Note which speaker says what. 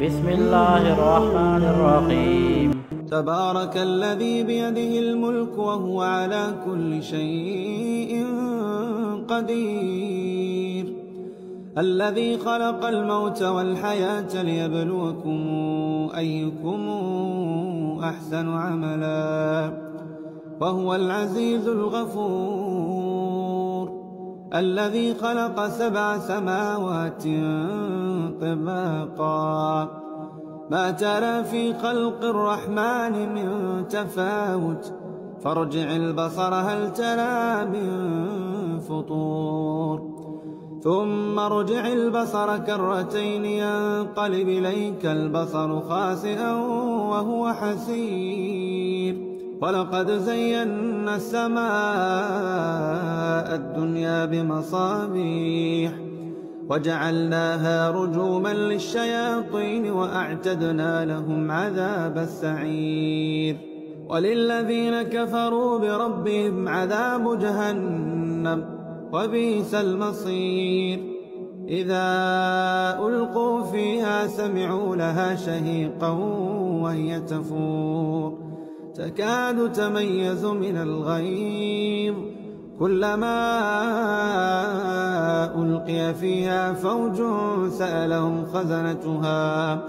Speaker 1: بسم الله الرحمن الرحيم.
Speaker 2: تبارك الذي بيده الملك وهو على كل شيء قدير، الذي خلق الموت والحياة ليبلوكم أيكم أحسن عملا، وهو العزيز الغفور، الذي خلق 7 سماوات طباقا، ما ترى في خلق الرحمن من تفاوت، فارجع البصر هل ترى من فطور، ثم ارجع البصر كرتين ينقلب إليك البصر خاسئا وهو حسير، ولقد زينا السماء الدنيا بمصابيح وجعلناها رجوما للشياطين وأعتدنا لهم عذاب السعير، وللذين كفروا بربهم عذاب جهنم وبئس المصير، إذا ألقوا فيها سمعوا لها شهيقا وهي تفور، تكاد تميز من الغيظ، كلما ألقي فيها فوج سألهم خزنتها